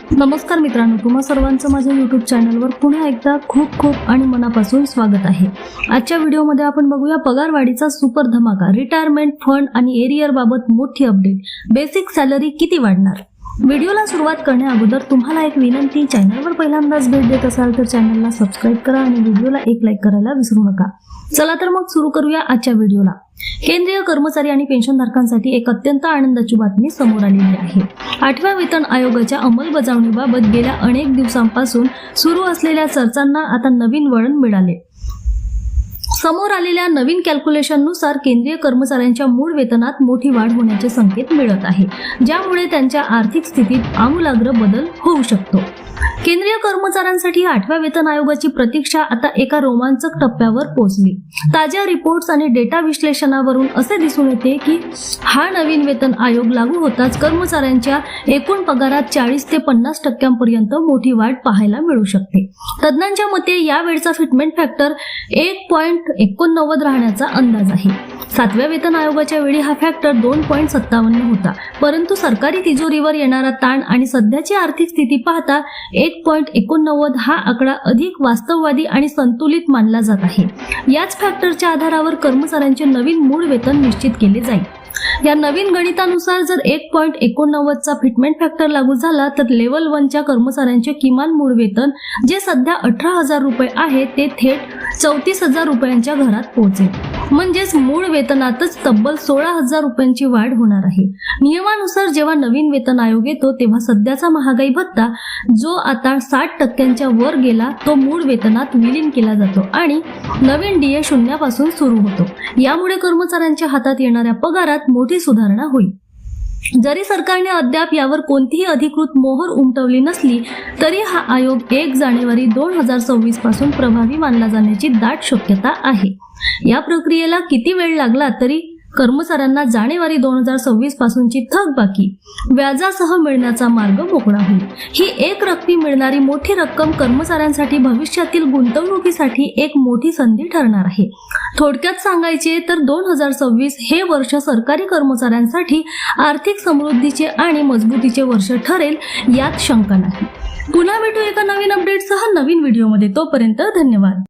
नमस्कार मित्रांनो, तुम्हा सर्वांचं माझ्या YouTube चॅनलवर पुन्हा एकदा खूप खूप आणि मनापासून स्वागत आहे। आजच्या व्हिडिओमध्ये आपण बघूया पगारवाढीचा सुपर धमाका, रिटायरमेंट फंड आणि एरियर बाबत मोठी अपडेट, बेसिक सॅलरी किती वाढणार। व्हिडिओला सुरुवात करण्याअगोदर तुम्हाला एक विनंती, चॅनलवर पहिल्यांदाच भेट देत असाल तर चॅनलला सबस्क्राइब करा आणि व्हिडिओला एक लाईक करायला विसरू नका। चला तर मग सुरू करूया आजच्या व्हिडिओला। केंद्रीय कर्मचारी आणि पेन्शनधारकांसाठी एक अत्यंत आनंदाची बातमी समोर आलेली आहे। 8व्या वेतन आयोगाच्या अंमलबजावणीबाबत गेल्या अनेक दिवसांपासून सुरू असलेल्या चर्चांना आता नवीन वळण मिळाले। समोर आलेल्या नवीन कॅल्क्युलेशननुसार केंद्रीय कर्मचाऱ्यांच्या मूळ वेतनात मोठी वाढ होण्याचे संकेत मिळत आहे, ज्यामुळे त्यांच्या आर्थिक स्थितीत आमूलाग्र बदल होऊ शकतो। केंद्रीय कर्मचाऱ्यांसाठी 8व्या वेतन आयोगाची प्रतीक्षा आता एका रोमांचक टप्प्यावर पोहोचली। ताज्या रिपोर्ट्स आणि डेटा विश्लेषणावरून असे दिसून येते की हा नवीन वेतन आयोग लागू होताच कर्मचाऱ्यांच्या एकूण पगारात 40 ते 50% मोठी वाढ पाहायला मिळू शकते। तज्ञांच्या मते यावेळचा फिटमेंट फॅक्टर 1.89 राहण्याचा अंदाज आहे। 7व्या वेतन आयोगाच्या वेळी हा फॅक्टर 2.57 होता, परंतु सरकारी तिजोरीवर येणारा ताण आणि सध्याची आर्थिक स्थिती पाहता 1.89 हा आकडा अधिक वास्तववादी आणि संतुलित मानला जात आहे। याच फॅक्टरच्या आधारावर कर्मचाऱ्यांचे नवीन मूळ वेतन निश्चित केले जाईल। या नवीन गणितानुसार जर 1.89 चा फिटमेंट फॅक्टर लागू झाला तर लेवल 1 च्या कर्मचाऱ्यांचे किमान मूळ वेतन, जे सध्या 18,000 रुपये आहे, ते थेट 34,000 रुपयांच्या घरात पोहोचेल। म्हणजेच मूळ वेतनातच तब्बल 16,000 रुपयांची वाढ होणार आहे। नियमानुसार जेव्हा नवीन वेतन आयोग येतो तेव्हा सध्याचा महागाई भत्ता, जो आता 60% वर गेला, तो मूळ वेतनात विलीन केला जातो आणि नवीन डीए शून्यापासून सुरू होतो। यामुळे कर्मचाऱ्यांच्या हातात येणाऱ्या पगारात मोठी सुधारणा होईल। जरी सरकारने अद्याप यावर कोणतीही अधिकृत मोहर उमटवली नसली तरी हा आयोग 1 जानेवारी 2026 पासून प्रभावी मानला जाण्याची दाट शक्यता आहे। या प्रक्रियेला किती वेळ लागला तरी कर्मचाऱ्यांना जानेवारी 2026 पासूनची थकबाकी व्याजासह मिळण्याचा मार्ग मोकळा होईल। ही एक रकमी मिळणारी मोठी रक्कम कर्मचाऱ्यांसाठी भविष्यातील गुंतवणुकीसाठी एक मोठी संधी ठरणार आहे। थोडक्यात सांगायचे तर 2026 हे वर्ष सरकारी कर्मचाऱ्यांसाठी आर्थिक समृद्धीचे आणि मजबूतीचे वर्ष ठरेल, यात शंका नाही। पुन्हा भेटू एका नवीन अपडेटसह नवीन व्हिडिओमध्ये। तोपर्यंत धन्यवाद।